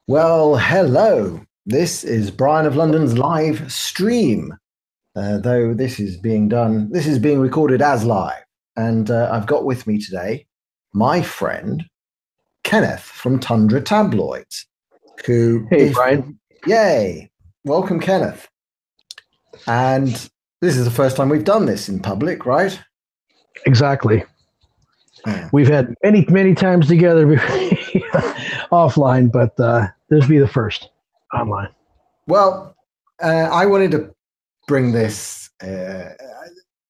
Well, hello. This is Brian of London's live stream. Though this is being recorded as live. And I've got with me today my friend, Kenneth from Tundra Tabloids, Hey, Brian. Yay. Welcome, Kenneth. And this is the first time we've done this in public, right? Exactly. Yeah. We've had many times together offline, but this will be the first online. Well, I wanted to bring this,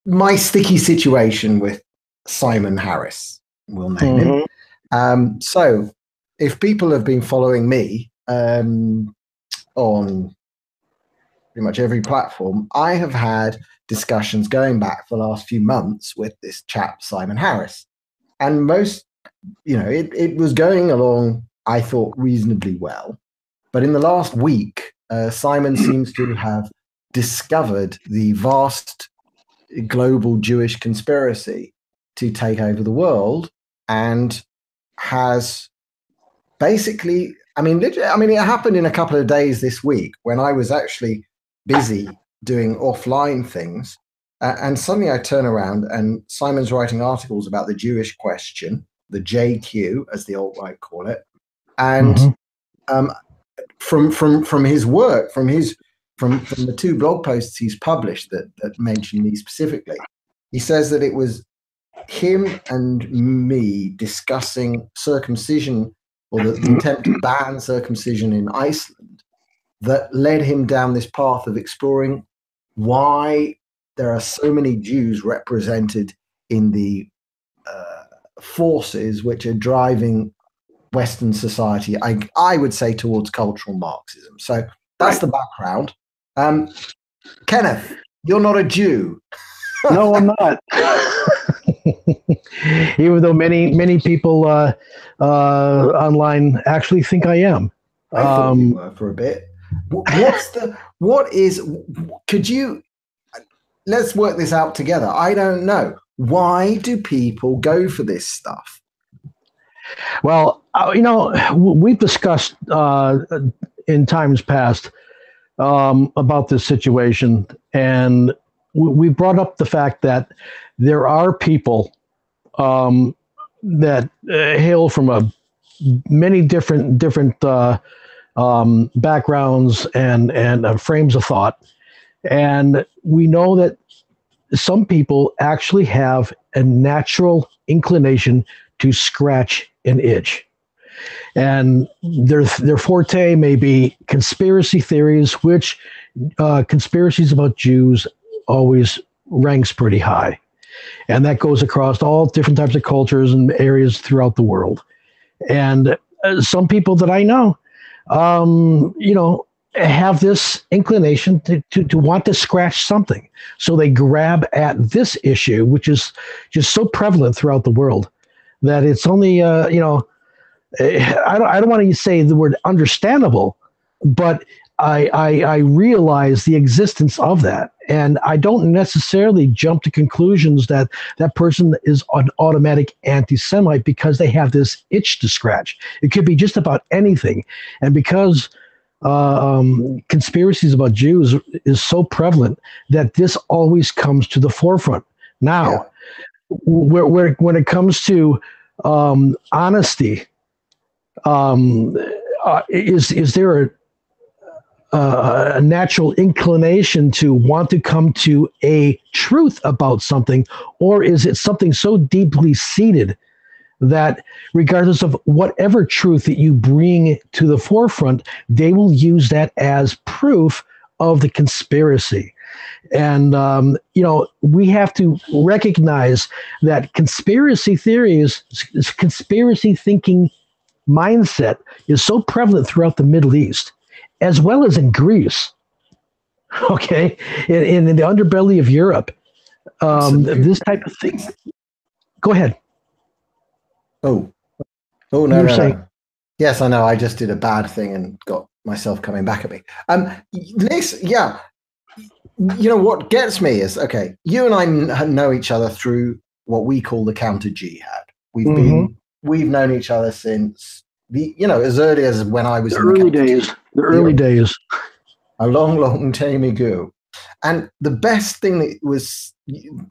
my sticky situation with Simon Harris, we'll name him. So if people have been following me on pretty much every platform, I have had discussions going back for the last few months with this chap, Simon Harris. And most, it was going along, I thought, reasonably well. But in the last week, Simon seems to have discovered the vast global Jewish conspiracy to take over the world, and has basically, it happened in a couple of days this week when I was actually busy doing offline things. And suddenly I turn around and Simon's writing articles about the Jewish question, the JQ, as the alt-right call it. And from his work, from the two blog posts he's published that mention me specifically, he says that it was him and me discussing circumcision, or the attempt to ban circumcision in Iceland, that led him down this path of exploring why there are so many Jews represented in the forces which are driving Western society, I would say, towards cultural Marxism. So that's the background. Kenneth, you're not a Jew. No, I'm not. Even though many people online actually think I am. I thought you were for a bit. Let's work this out together. I don't know. Why do people go for this stuff? Well, we've discussed in times past about this situation, and we brought up the fact that there are people that hail from many different backgrounds and frames of thought. And we know that some people actually have a natural inclination to scratch an itch. And their forte may be conspiracy theories, which conspiracies about Jews always ranks pretty high. And that goes across all different types of cultures and areas throughout the world. And some people that I know, have this inclination to want to scratch something. So they grab at this issue, which is just so prevalent throughout the world that it's only, I don't want to say the word understandable, but I realize the existence of that. And I don't necessarily jump to conclusions that that person is an automatic anti-Semite because they have this itch to scratch. It could be just about anything. And because conspiracies about Jews is so prevalent that this always comes to the forefront. Now, when it comes to honesty, is there a natural inclination to want to come to a truth about something, or is it something so deeply seated that regardless of whatever truth that you bring to the forefront, they will use that as proof of the conspiracy? And, we have to recognize that conspiracy theories, conspiracy thinking mindset is so prevalent throughout the Middle East, as well as in Greece, okay, in the underbelly of Europe. This type of thing. Go ahead. Oh, no. Yes, I know. I just did a bad thing and got myself coming back at me. What gets me is, okay, you and I know each other through what we call the counter jihad. We've known each other since as early as when I was the early days. The early days. A long, long time ago. And the best thing that was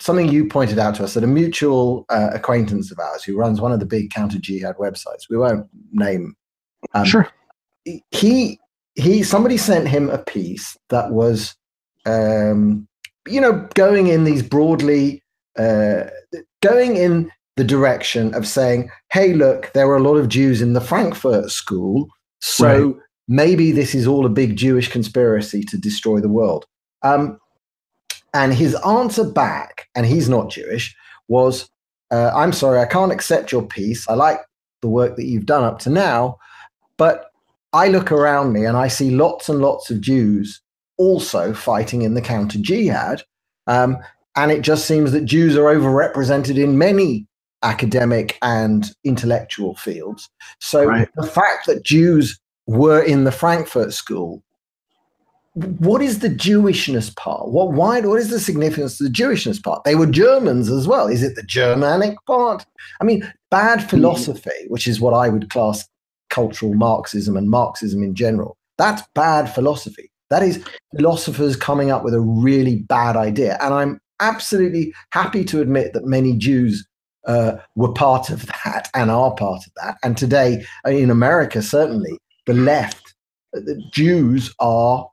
something you pointed out to us, that a mutual acquaintance of ours who runs one of the big counter-jihad websites, we won't name. Sure. Somebody sent him a piece that was, going in these broadly, going in the direction of saying, hey, look, there were a lot of Jews in the Frankfurt School, so right. Maybe this is all a big Jewish conspiracy to destroy the world. And his answer back, and he's not Jewish, was, I'm sorry, I can't accept your piece. I like the work that you've done up to now, but I look around me and I see lots and lots of Jews also fighting in the counter-jihad. And it just seems that Jews are overrepresented in many academic and intellectual fields. So right. The fact that Jews were in the Frankfurt School, what is the Jewishness part? What is the significance of the Jewishness part? They were Germans as well. Is it the Germanic part? I mean, bad philosophy, which is what I would class cultural Marxism and Marxism in general. That's bad philosophy. That is philosophers coming up with a really bad idea. And I'm absolutely happy to admit that many Jews were part of that and are part of that. And today, in America, certainly, the left, the Jews are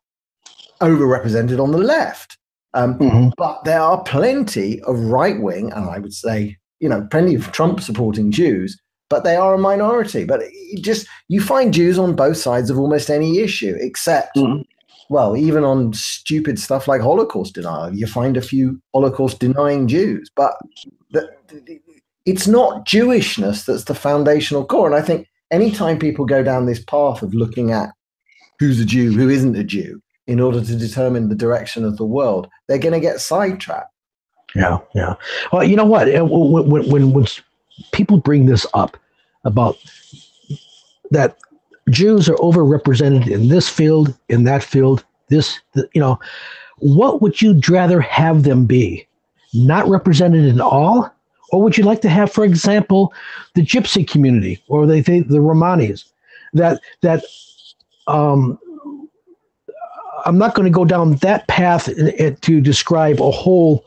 overrepresented on the left. But there are plenty of right-wing, and I would say, plenty of Trump-supporting Jews, but they are a minority. But you find Jews on both sides of almost any issue, except, well, even on stupid stuff like Holocaust denial, you find a few Holocaust-denying Jews. But it's not Jewishness that's the foundational core. And I think anytime people go down this path of looking at who's a Jew, who isn't a Jew, in order to determine the direction of the world, they're going to get sidetracked. Yeah. Well, you know what? When people bring this up about that Jews are overrepresented in this field, in that field, what would you rather have them be? Not represented in all? Or would you like to have, for example, the Gypsy community or the Romanis? I'm not going to go down that path to describe a whole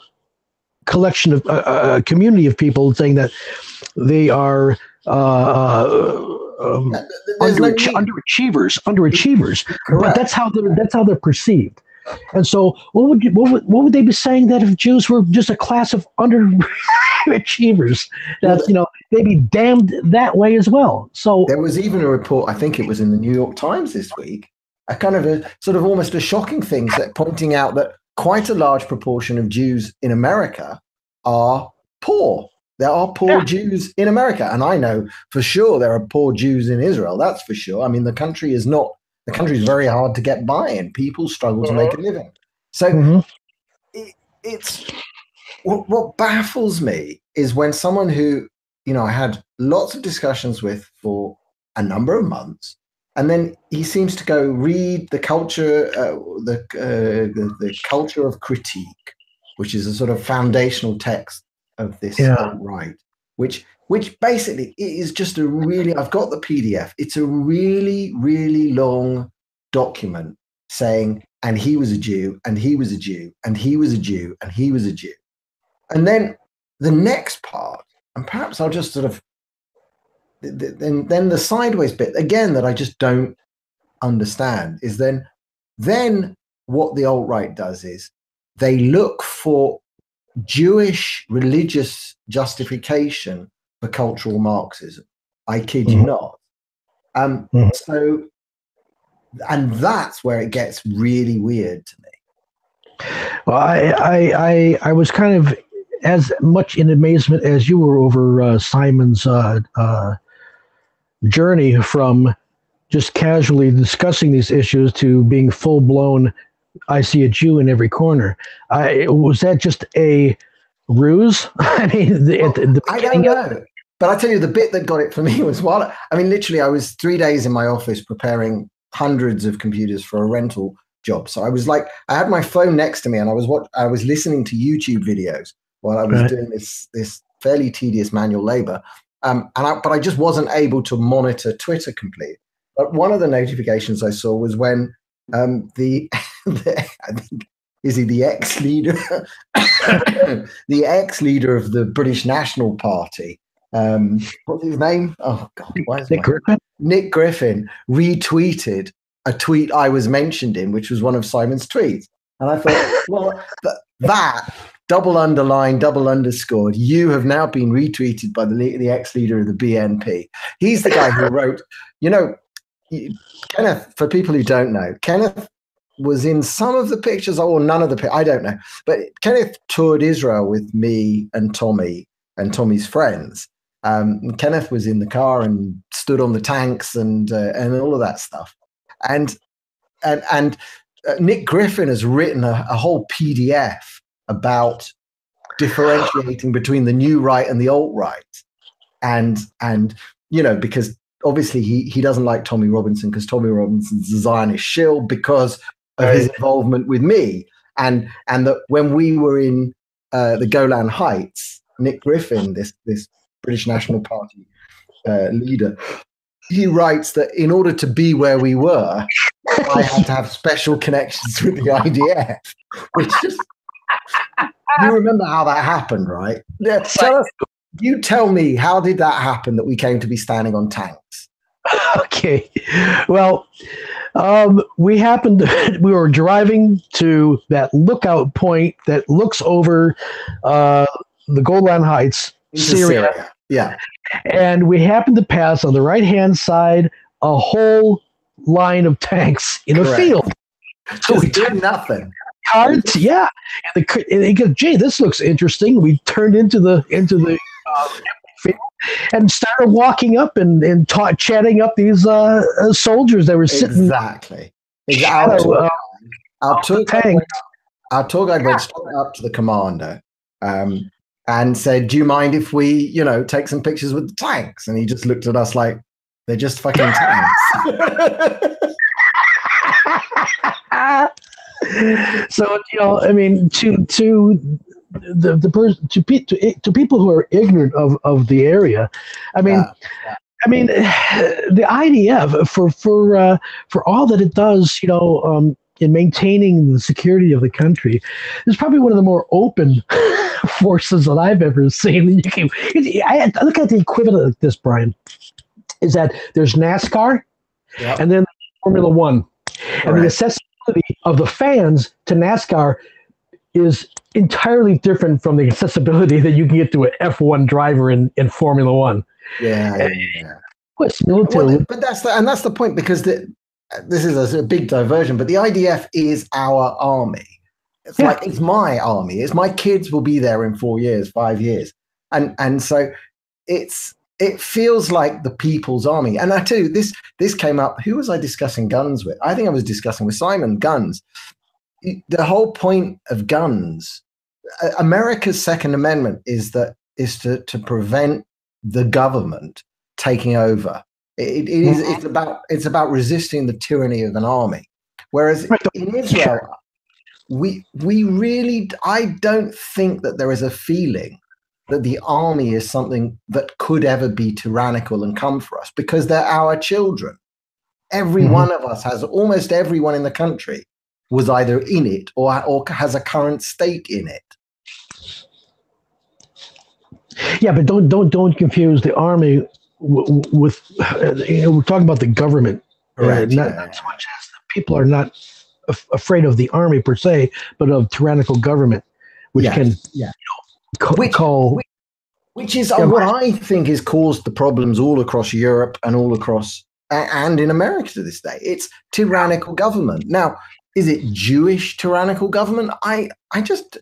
collection of a community of people saying that they are underachievers. Correct. But that's how they're perceived. And so, what would they be saying that if Jews were just a class of underachievers? That's they'd be damned that way as well. So there was even a report, I think it was in the New York Times this week, a kind of a sort of almost a shocking thing, that pointing out that quite a large proportion of Jews in America are poor. There are poor Jews in America, and I know for sure there are poor Jews in Israel. That's for sure. I mean, the country is very hard to get by, and people struggle to make a living. So it's what baffles me is when someone who I had lots of discussions with for a number of months, and then he seems to go read the culture, the culture of critique, which is a sort of foundational text of this alt-right, which basically is just a really, I've got the PDF. It's a really, really long document saying, and he was a Jew, and he was a Jew, and he was a Jew, and he was a Jew. And then the next part, and perhaps I'll just sort of, then the sideways bit again that I just don't understand is then what the alt-right does is they look for Jewish religious justification for cultural Marxism. I kid you not. So, and that's where it gets really weird to me. Well, I was kind of as much in amazement as you were over Simon's journey from just casually discussing these issues to being full blown. I see a Jew in every corner. Was that just a ruse? I mean, I don't know. But I tell you, the bit that got it for me was literally, I was 3 days in my office preparing hundreds of computers for a rental job. So I was like, I had my phone next to me, and I was listening to YouTube videos while I was doing this fairly tedious manual labor. But I just wasn't able to monitor Twitter completely. But one of the notifications I saw was when I think, is he the ex-leader, the ex-leader of the British National Party? What's his name? Oh God, why is Nick Griffin retweeted a tweet I was mentioned in, which was one of Simon's tweets, and I thought, well, that double underline, double underscored, you have now been retweeted by the ex-leader of the BNP. He's the guy who wrote, Kenneth, for people who don't know, Kenneth was in some of the pictures or none of the pictures, I don't know. But Kenneth toured Israel with me and Tommy and Tommy's friends. Kenneth was in the car and stood on the tanks and all of that stuff. And Nick Griffin has written a whole PDF about differentiating between the new right and the alt-right. And because obviously he doesn't like Tommy Robinson because Tommy Robinson's a Zionist shill because of his involvement with me. And that when we were in the Golan Heights, Nick Griffin, this British National Party leader, he writes that in order to be where we were, I had to have special connections with the IDF, which is, you remember how that happened, right? Yeah, you tell me, how did that happen that we came to be standing on tanks? Okay. Well, we were driving to that lookout point that looks over the Golan Heights, Syria. Yeah. And we happened to pass on the right-hand side a whole line of tanks in a field. So we did nothing. Cards, yeah. And he goes, "Jay, this looks interesting." We turned into the field and started walking up and chatting up these soldiers that were sitting. Exactly. Our tour guide went straight up to the commander and said, "Do you mind if we, take some pictures with the tanks?" And he just looked at us like, "They're just fucking tanks." So I mean, to people who are ignorant of the area, I mean, the IDF for all that it does, in maintaining the security of the country, is probably one of the more open forces that I've ever seen. I look at the equivalent of this, Brian, is that there's NASCAR, and then Formula One, and the accessibility of the fans to NASCAR is entirely different from the accessibility that you can get to an F1 driver in Formula One. Yeah. But that's the point, because this is a big diversion, but the IDF is our army. It's like, it's my army. It's my kids will be there in 4 years, 5 years. And so it feels like the people's army. And I tell you, this came up. Who was I discussing guns with? I think I was discussing with Simon guns. The whole point of guns, America's Second Amendment is to prevent the government taking over. It's about resisting the tyranny of an army. Whereas in Israel, we really, I don't think that there is a feeling that the army is something that could ever be tyrannical and come for us, because they're our children. Every one of us almost everyone in the country was either in it or has a current stake in it. Yeah, but don't confuse the army with we're talking about the government. Correct. Not so much as the people are not afraid of the army per se, but of tyrannical government, which which is what I think has caused the problems all across Europe and all across and in America to this day. It's tyrannical government. Now, is it Jewish tyrannical government? I just,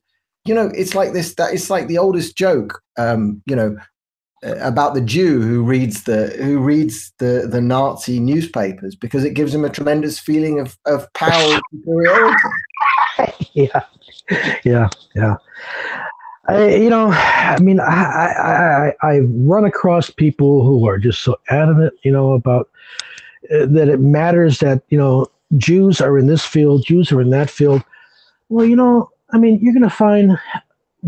it's like this. That it's like the oldest joke, about the Jew who reads the Nazi newspapers because it gives him a tremendous feeling of power and superiority. Yeah. I've run across people who are just so adamant, about that it matters that, Jews are in this field, Jews are in that field. Well, you're going to find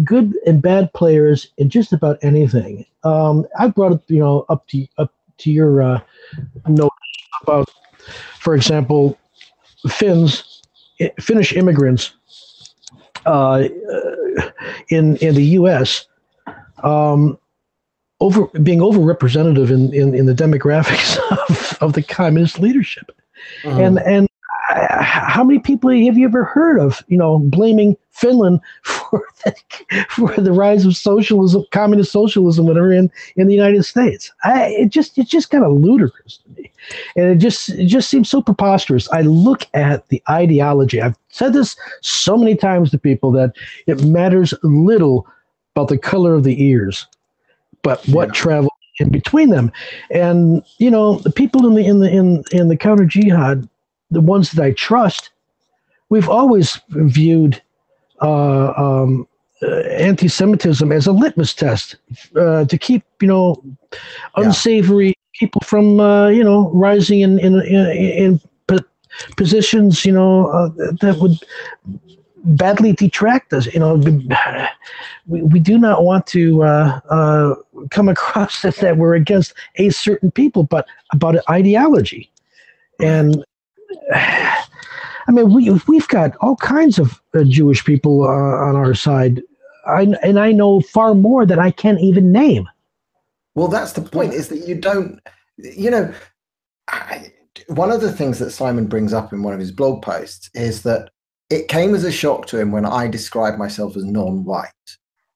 good and bad players in just about anything. I brought it, up to your note about, for example, Finnish immigrants in the U.S. Being overrepresentative in the demographics of the communist leadership, and how many people have you ever heard of, blaming Finland for the rise of socialism, communist socialism, whatever, in the United States? It's just kind of ludicrous to me, and it just seems so preposterous. I look at the ideology. I've said this so many times to people that it matters little about the color of the ears, but what travels in between them. And the people in the counter jihad, the ones that I trust, we've always viewed anti-Semitism as a litmus test to keep unsavory people from rising in positions that would badly detract us. We do not want to come across that we're against a certain people, but about an ideology. And I mean, we've got all kinds of Jewish people on our side, and I know far more than I can even name. Well, that's the point, is that you don't, one of the things that Simon brings up in one of his blog posts is that it came as a shock to him when I described myself as non-white.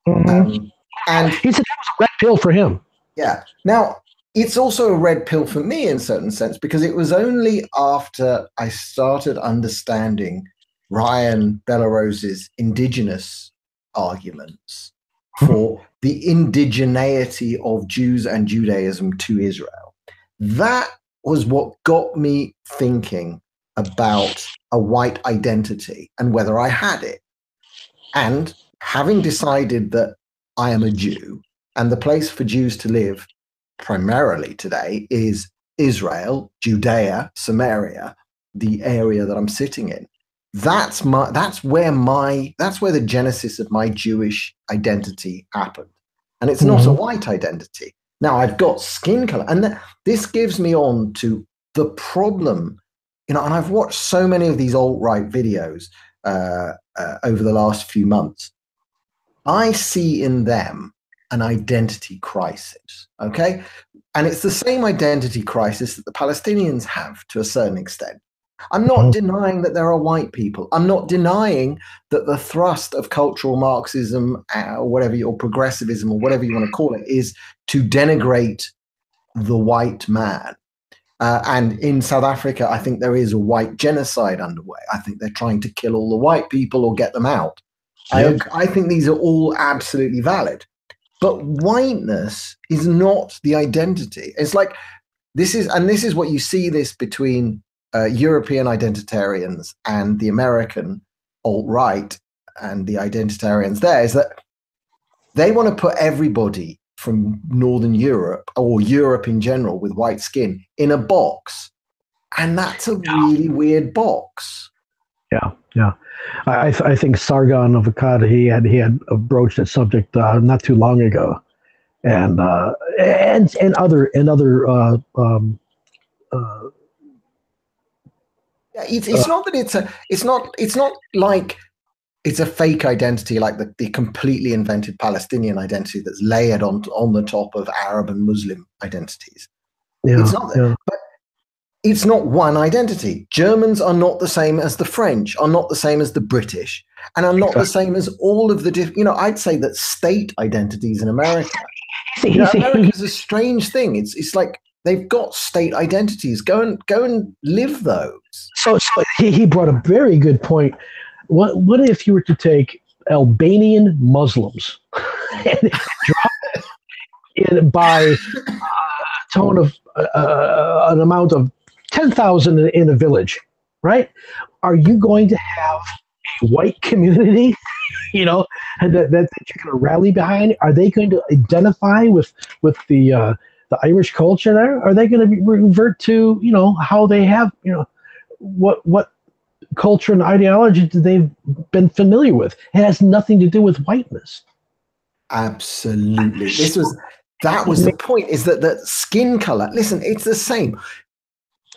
Mm-hmm. And he said that was a red pill for him. Yeah. Now, it's also a red pill for me in a certain sense, because it was only after I started understanding Ryan Bellarose's indigenous arguments for the indigeneity of Jews and Judaism to Israel. That was what got me thinking about a white identity and whether I had it. And having decided that I am a Jew and the place for Jews to live primarily today is Israel, Judea, Samaria, the area that I'm sitting in. That's where the genesis of my Jewish identity happened. And it's not a white identity. Now, I've got skin color, and this gives me on to the problem, and I've watched so many of these alt-right videos over the last few months. I see in them an identity crisis, okay? And it's the same identity crisis that the Palestinians have to a certain extent. I'm not denying that there are white people. I'm not denying that the thrust of cultural Marxism, or whatever, or progressivism, or whatever you want to call it, is to denigrate the white man. And in South Africa, I think there is a white genocide underway. I think they're trying to kill all the white people or get them out. Yep. I think these are all absolutely valid. But whiteness is not the identity. It's like, this is what you see this between European identitarians and the American alt-right and the identitarians there, is that they want to put everybody from Northern Europe or Europe in general with white skin in a box. And that's a really weird box. Yeah, yeah. I think Sargon of Akkad, he had broached that subject not too long ago, and other it's not that it's not like it's a fake identity like the completely invented Palestinian identity that's layered on the top of Arab and Muslim identities. Yeah, it's not that, but it's not one identity. Germans are not the same as the French, are not the same as the British, and are not the same as all of the I'd say that state identities in America. America's a strange thing. It's like they've got state identities. Go and live those. So he brought a very good point. What if you were to take Albanian Muslims and drop it by a tone of an amount of 10,000 in a village, right? Are you going to have a white community, that you're going to rally behind? Are they going to identify with the Irish culture there? Are they going to revert to, how they have, what culture and ideology that they've been familiar with? It has nothing to do with whiteness. Absolutely. That was the point, is that skin color, listen, it's the same.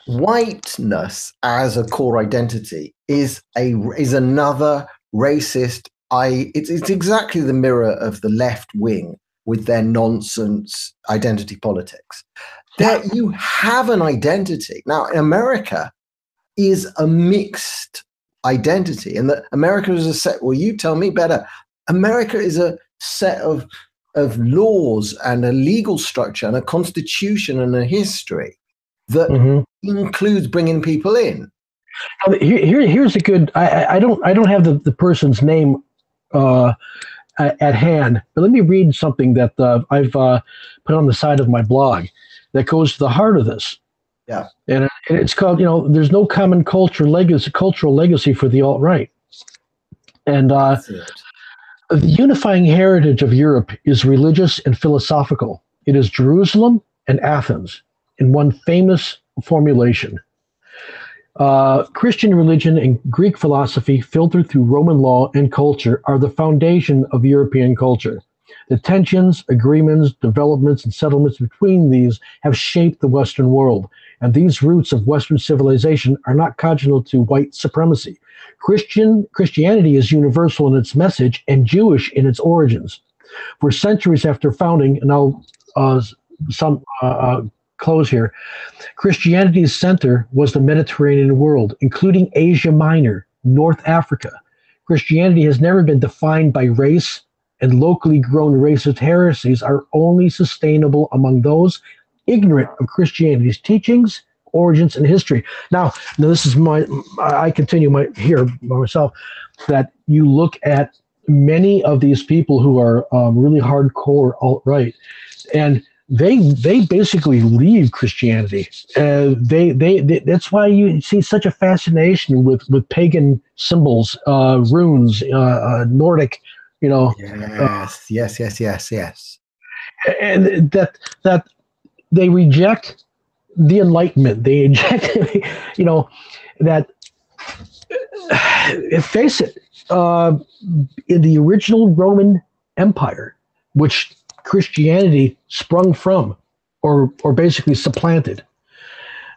Whiteness as a core identity is another racist. It's exactly the mirror of the left wing with their nonsense identity politics. There you have an identity. Now, America is a mixed identity, and that America is a set, well, you tell me better. America is a set of laws and a legal structure and a constitution and a history that includes bringing people in. Here's a good. I don't have the person's name at hand, but let me read something that I've put on the side of my blog that goes to the heart of this. Yeah, and it's called, there's no common cultural legacy for the alt-right, and the unifying heritage of Europe is religious and philosophical. It is Jerusalem and Athens in one famous formulation. Christian religion and Greek philosophy, filtered through Roman law and culture, are the foundation of European culture. The tensions, agreements, developments, and settlements between these have shaped the Western world, and these roots of Western civilization are not congenial to white supremacy. Christianity is universal in its message and Jewish in its origins. For centuries after founding, and I'll close here, Christianity's center was the Mediterranean world, including Asia Minor, North Africa. Christianity has never been defined by race, and locally grown racist heresies are only sustainable among those ignorant of Christianity's teachings, origins, and history. Now this is I continue here by myself, that you look at many of these people who are really hardcore alt-right, and they basically leave Christianity. That's why you see such a fascination with pagan symbols, runes, Nordic, Yes. And that they reject the Enlightenment. They reject, that. Face it, in the original Roman Empire, which Christianity sprung from, or basically supplanted,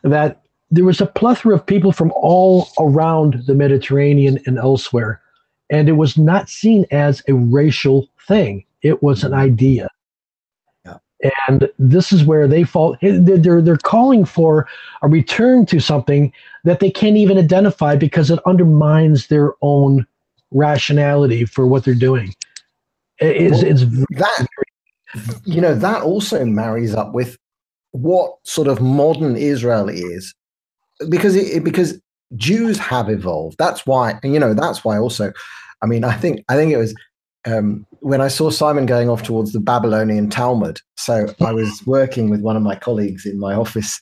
that there was a plethora of people from all around the Mediterranean and elsewhere, and it was not seen as a racial thing. It was an idea. Yeah. And this is where they fall. They're calling for a return to something that they can't even identify because it undermines their own rationality for what they're doing. That also marries up with what sort of modern Israel is, because Jews have evolved. That's why also, I think it was when I saw Simon going off towards the Babylonian Talmud. So I was working with one of my colleagues in my office,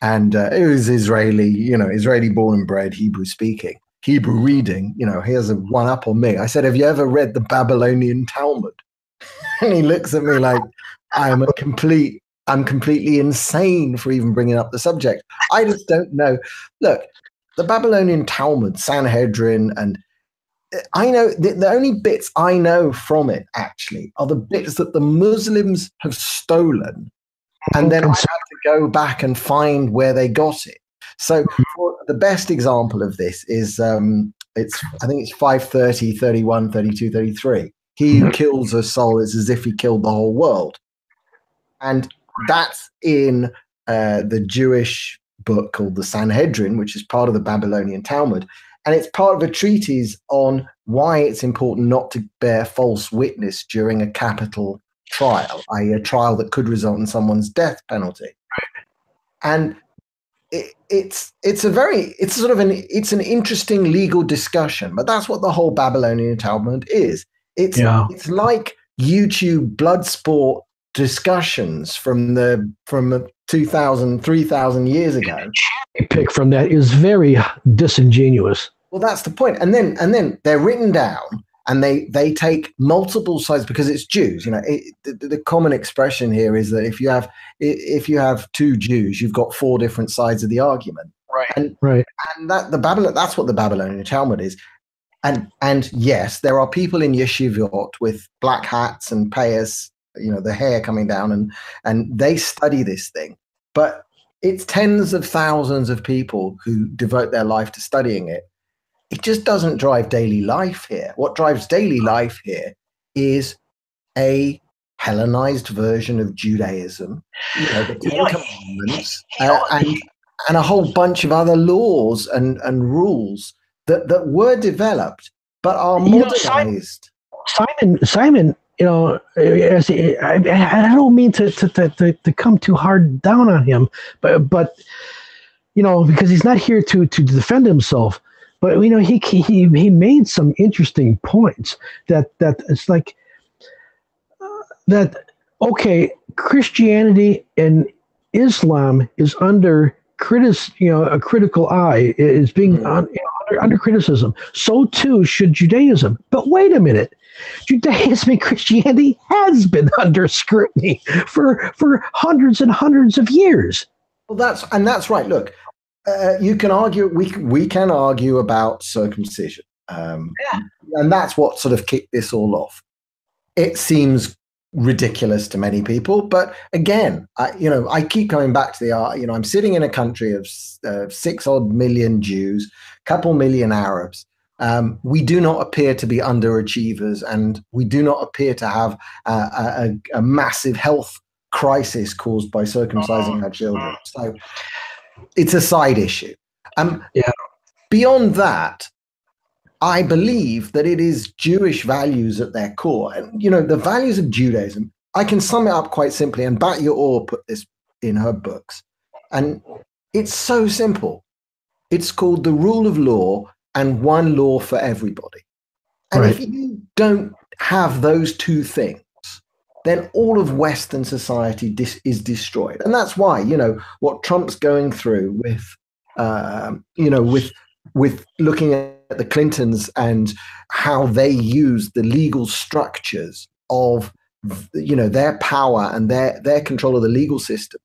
and it was Israeli born and bred, Hebrew speaking, Hebrew reading. He has a one up on me. I said, "Have you ever read the Babylonian Talmud?" And he looks at me like I'm completely insane for even bringing up the subject. I just don't know. Look, the Babylonian Talmud, Sanhedrin, and I know the only bits I know from it actually are the bits that the Muslims have stolen, and then I have to go back and find where they got it. So the best example of this is I think it's 530, 31, 32, 33. He who kills a soul is as if he killed the whole world. And that's in the Jewish book called the Sanhedrin, which is part of the Babylonian Talmud. And it's part of a treatise on why it's important not to bear false witness during a capital trial, i.e. a trial that could result in someone's death penalty. And it's an interesting legal discussion, but that's what the whole Babylonian Talmud is. It's like YouTube blood sport discussions from 2,000, 3,000 years ago. Pick from that is very disingenuous. Well, that's the point. And then they're written down, and they take multiple sides because it's Jews. The common expression here is that if you have two Jews, you've got four different sides of the argument. Right. And that's what the Babylonian Talmud is. And yes, there are people in yeshivot with black hats and payas, the hair coming down, and they study this thing. But it's tens of thousands of people who devote their life to studying it. It just doesn't drive daily life here. What drives daily life here is a Hellenized version of Judaism, the Ten Commandments, and a whole bunch of other laws and rules that were developed but are modernized. Simon, I don't mean to come too hard down on him, but because he's not here to defend himself. But he made some interesting points that it's like that. Okay, Christianity and Islam is under a critical eye, is being under criticism. So too should Judaism. But wait a minute, Judaism and Christianity has been under scrutiny for hundreds and hundreds of years. Well, that's right. Look, you can argue. We can argue about circumcision, and that's what sort of kicked this all off. It seems ridiculous to many people, but again, I keep coming back to I'm sitting in a country of 6 odd million Jews, couple million Arabs. We do not appear to be underachievers, and we do not appear to have a massive health crisis caused by circumcising our children. So it's a side issue. Beyond that, I believe that it is Jewish values at their core. And, the values of Judaism, I can sum it up quite simply, and Bat Yaor put this in her books. And it's so simple. It's called the rule of law and one law for everybody. And if you don't have those two things, then all of Western society is destroyed. And that's why, what Trump's going through with looking at the Clintons and how they use the legal structures of their power and their control of the legal system,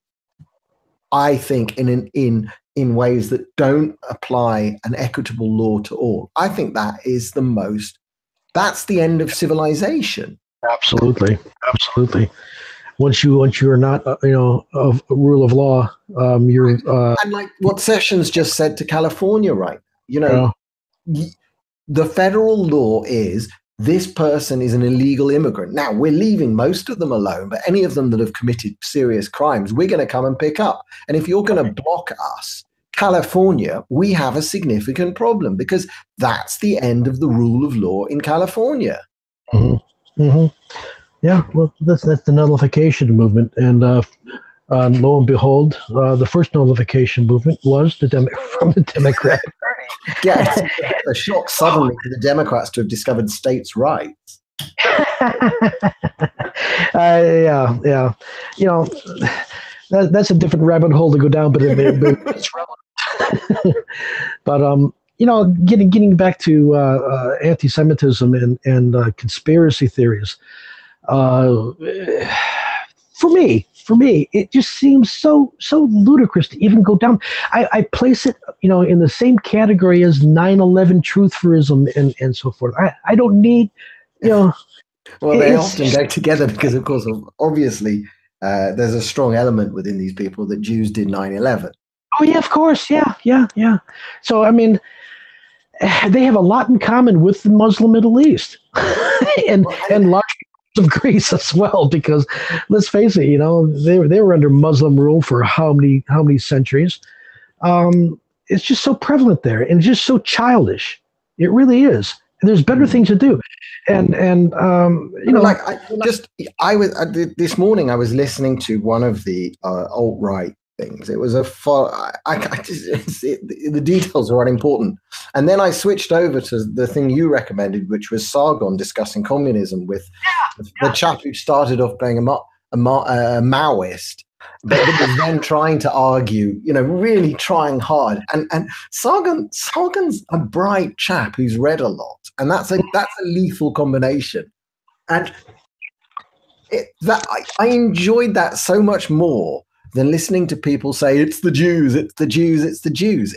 I think in ways that don't apply an equitable law to all. I think that's the end of civilization. Absolutely. Once you are not of rule of law, you're and like what Sessions just said to California, right? The federal law is this person is an illegal immigrant. Now, we're leaving most of them alone, but any of them that have committed serious crimes, we're going to come and pick up. And if you're going to block us, California, we have a significant problem, because that's the end of the rule of law in California. Mm-hmm. Mm-hmm. Yeah, well, that's the nullification movement. And lo and behold, the first nullification movement was from the Democratic Party. Yeah, it's a shock suddenly for the Democrats to have discovered states' rights. Yeah. That's a different rabbit hole to go down, but it's relevant. But getting back to anti-Semitism and conspiracy theories, for me, it just seems so ludicrous to even go down. I place it, in the same category as 9/11 truthfurism and so forth. I don't need, Well, they often go together because, of course, obviously, there's a strong element within these people that Jews did 9/11. Oh yeah, of course, yeah. So I mean, they have a lot in common with the Muslim Middle East and large of Greece as well, because let's face it, they were under Muslim rule for how many centuries. It's just so prevalent there, and it's just so childish. It really is. And there's better things to do. And this morning I was listening to one of the alt-right things. It was the details are unimportant. And then I switched over to the thing you recommended, which was Sargon discussing communism with the chap who started off being a Maoist, but was then trying to argue, really trying hard. And Sargon's a bright chap who's read a lot, and that's a lethal combination. And I enjoyed that so much more than listening to people say it's the Jews, it's the Jews, it's the Jews.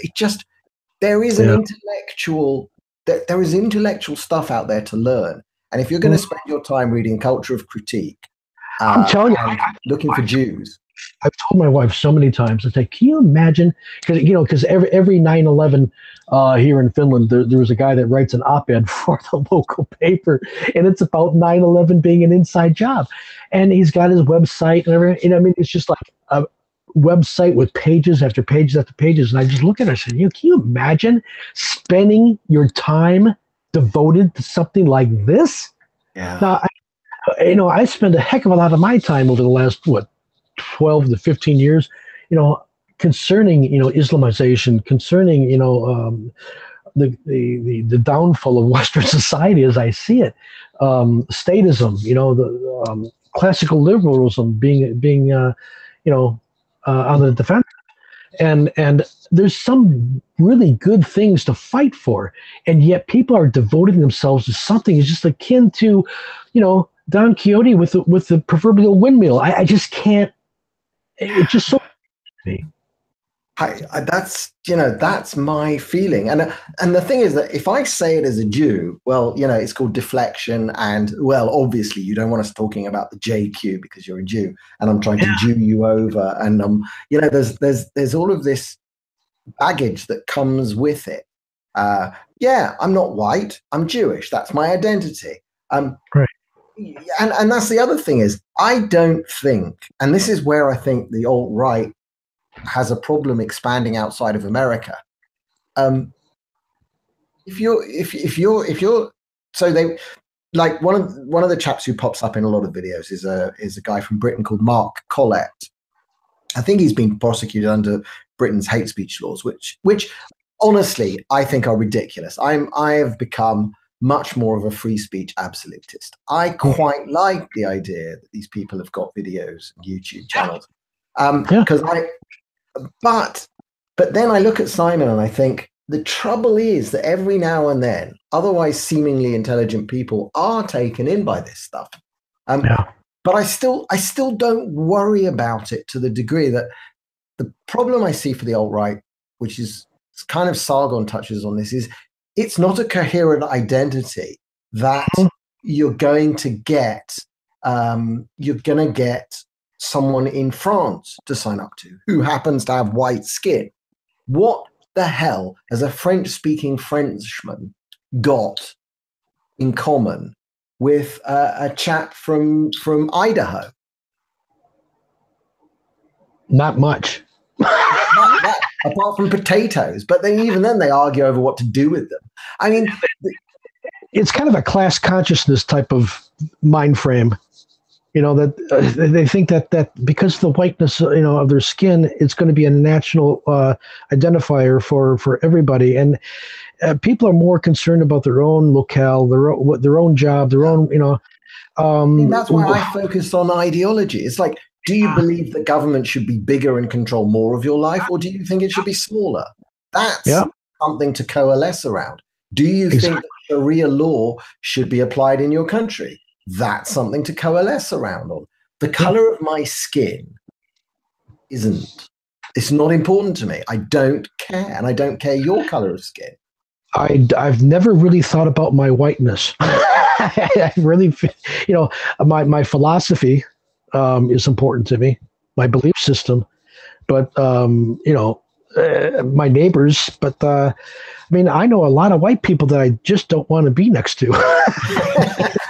There is an intellectual there is intellectual stuff out there to learn. And if you're going to spend your time reading Culture of Critique, I'm telling you, and looking for Jews. I've told my wife so many times, I say, can you imagine? Because every 9/11 here in Finland, there was a guy that writes an op-ed for the local paper, and it's about 9/11 being an inside job. And he's got his website and everything. And I mean, it's just like a website with pages after pages after pages. And I just look at it and I said, can you imagine spending your time devoted to something like this? Yeah. Now, I spend a heck of a lot of my time over the last, 12 to 15 years, concerning, Islamization, concerning, the downfall of Western society as I see it, statism, the classical liberalism being on the defense, and there's some really good things to fight for, and yet people are devoting themselves to something is just akin to, Don Quixote with the proverbial windmill. I just can't. It's just so. That's my feeling, and the thing is that if I say it as a Jew, well, it's called deflection, and well, obviously you don't want us talking about the JQ because you're a Jew, and I'm trying to Jew you over, and there's all of this baggage that comes with it. I'm not white, I'm Jewish. That's my identity. Right. And that's the other thing is I don't think, and this is where I think the alt-right has a problem expanding outside of America. If you're so they like one of the chaps who pops up in a lot of videos is a guy from Britain called Mark Collett. I think he's been prosecuted under Britain's hate speech laws, which honestly I think are ridiculous. I have become much more of a free speech absolutist. I quite like the idea that these people have got videos and YouTube channels. But then I look at Simon and I think the trouble is that every now and then, otherwise seemingly intelligent people are taken in by this stuff. But I still don't worry about it to the degree that the problem I see for the alt-right, which is kind of Sargon touches on this, is it's not a coherent identity that you're going to get. You're going to get someone in France to sign up to who happens to have white skin. What the hell has a French-speaking Frenchman got in common with a chap from Idaho? Not much. Apart from potatoes, but even then they argue over what to do with them. I mean, it's kind of a class consciousness type of mind frame, that they think that because of the whiteness, of their skin, it's going to be a national identifier for everybody. And people are more concerned about their own locale, their own job, their own, that's why I focus on ideology. It's like, do you believe the government should be bigger and control more of your life, or do you think it should be smaller? That's something to coalesce around. Do you think that Sharia law should be applied in your country? That's something to coalesce around on. The color of my skin isn't. It's not important to me. I don't care, and I don't care your color of skin. I've never really thought about my whiteness. I really, my philosophy is important to me, my belief system, but my neighbors. But I know a lot of white people that I just don't want to be next to.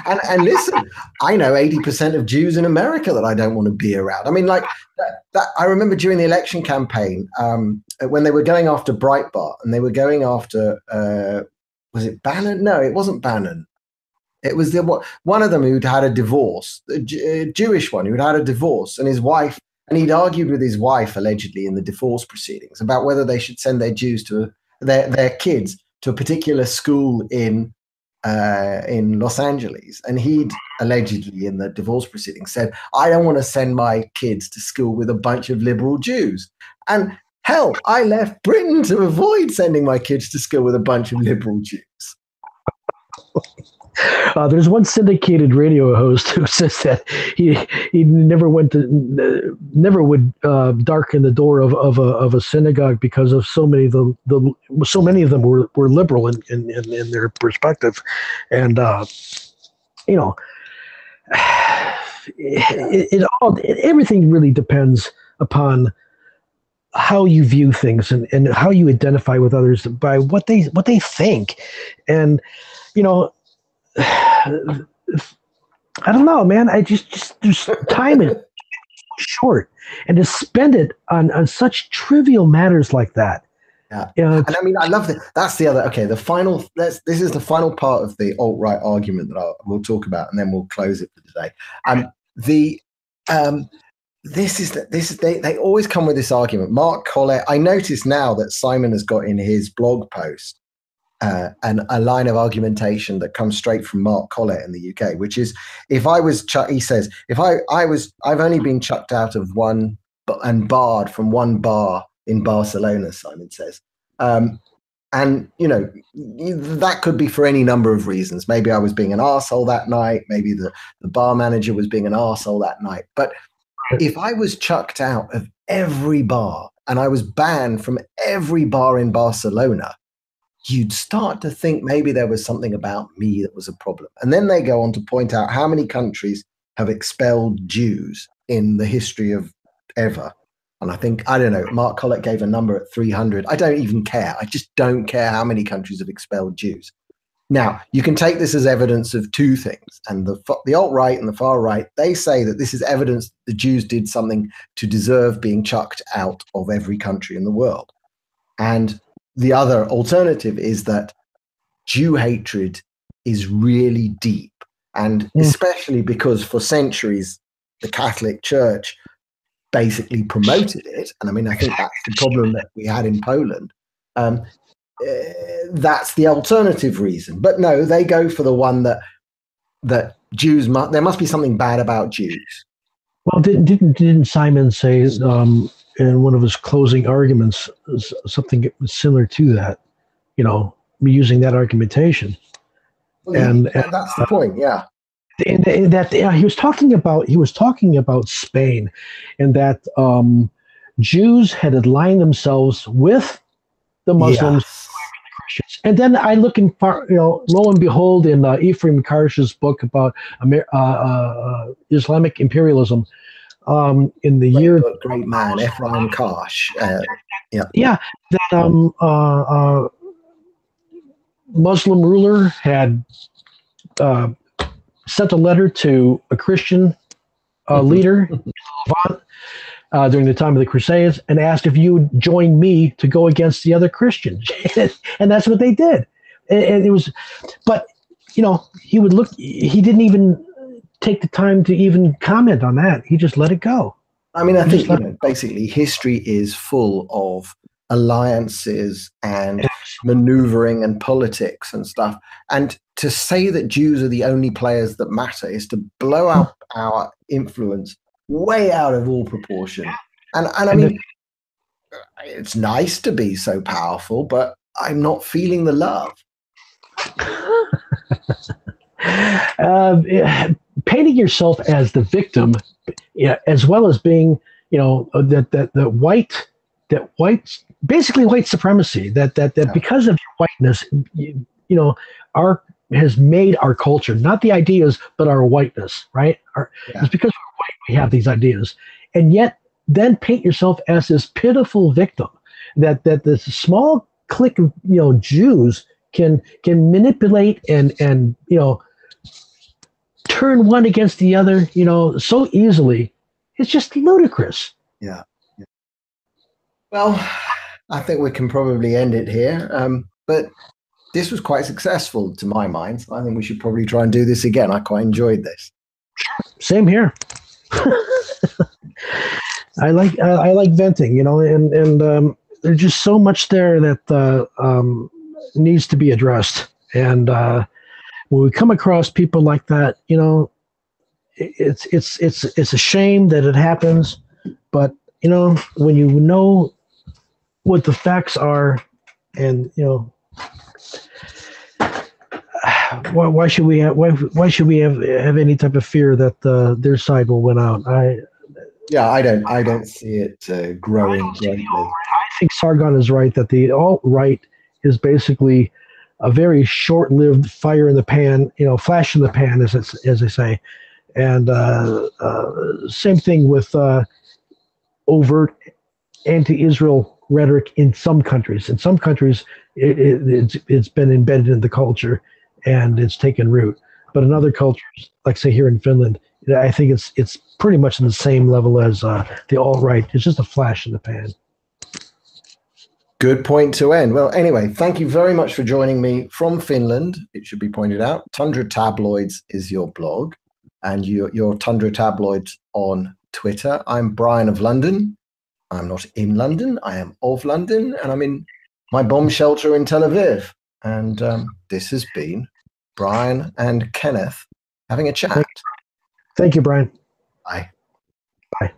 and listen, I know 80% of Jews in America that I don't want to be around. I mean, like that I remember during the election campaign when they were going after Breitbart and they were going after was it Bannon? No, it wasn't Bannon. It was one of them who'd had a divorce, a Jewish one who'd had a divorce, and his wife, and he'd argued with his wife allegedly in the divorce proceedings about whether they should send their their kids to a particular school in Los Angeles, and he'd allegedly in the divorce proceedings said, "I don't want to send my kids to school with a bunch of liberal Jews." And hell, I left Britain to avoid sending my kids to school with a bunch of liberal Jews. There's one syndicated radio host who says that he never would darken the door of a synagogue because of so many of them were liberal in their perspective, and you know, everything really depends upon how you view things and how you identify with others by what they think, and you know. I don't know, man. I just there's time is short, and to spend it on such trivial matters like that. Yeah, and I mean, I love that. That's the other. Okay, the final. This is the final part of the alt-right argument that we'll talk about, and then we'll close it for today. They always come with this argument. Mark Collett. I notice now that Simon has got in his blog post and a line of argumentation that comes straight from Mark Collett in the UK, which is, if I was, he says, I've only been chucked out of one and barred from one bar in Barcelona, Simon says. And, you know, that could be for any number of reasons. Maybe I was being an arsehole that night. Maybe the bar manager was being an arsehole that night. But if I was chucked out of every bar and I was banned from every bar in Barcelona, you'd start to think maybe there was something about me that was a problem. And then they go on to point out how many countries have expelled Jews in the history of ever. And I think, I don't know, Mark Collett gave a number at 300. I don't even care. I just don't care how many countries have expelled Jews. Now, you can take this as evidence of two things. And the alt-right and the far right, they say that this is evidence that the Jews did something to deserve being chucked out of every country in the world. And the other alternative is that Jew hatred is really deep, and especially because for centuries the Catholic Church basically promoted it. And I mean, I think that's the problem that we had in Poland. That's the alternative reason. But no, they go for the one that Jews there must be something bad about Jews. Well, didn't Simon say in one of his closing arguments something similar to that, you know, using that argumentation? Well, and that's the point, yeah. And that he was talking about Spain, and that Jews had aligned themselves with the Muslims, yes, and the Christians. And then I look in, lo and behold, in Ephraim Karsh's book about Islamic imperialism, in the great man Ephraim Karsh, that Muslim ruler had sent a letter to a Christian leader in Levant during the time of the Crusades and asked if you would join me to go against the other Christians. And that's what they did. And it was, but, you know, he didn't even take the time to even comment on that. He just let it go. I mean, I think, basically history is full of alliances and maneuvering and politics and stuff. And to say that Jews are the only players that matter is to blow up our influence way out of all proportion. And I mean, it's nice to be so powerful, but I'm not feeling the love. Painting yourself as the victim, as well as being, basically white supremacy, that because of your whiteness, has made our culture, not the ideas, but our whiteness, right? It's because we're white we have these ideas, and yet then paint yourself as this pitiful victim that this small clique of Jews can manipulate and turn one against the other so easily. It's just ludicrous. Yeah. Well, I think we can probably end it here. But this was quite successful to my mind. So I think we should probably try and do this again. I quite enjoyed this. Same here. I like venting, and there's just so much there that needs to be addressed. And when we come across people like that, it's a shame that it happens. But when you know what the facts are, and why should we have why should we have any type of fear that their side will win out? I don't see it growing greatly. I think Sargon is right that the alt-right is basically a very short-lived fire in the pan, flash in the pan, as they say. And same thing with overt anti-Israel rhetoric in some countries. In some countries, it's been embedded in the culture and it's taken root. But in other cultures, like say here in Finland, I think it's pretty much in the same level as the alt-right. It's just a flash in the pan. Good point to end. Well, anyway, thank you very much for joining me from Finland. It should be pointed out, Tundra Tabloids is your blog, and your Tundra Tabloids on Twitter. I'm Brian of London. I'm not in London. I am of London, and I'm in my bomb shelter in Tel Aviv. And this has been Brian and Kenneth having a chat. Thank you, Brian. Bye. Bye.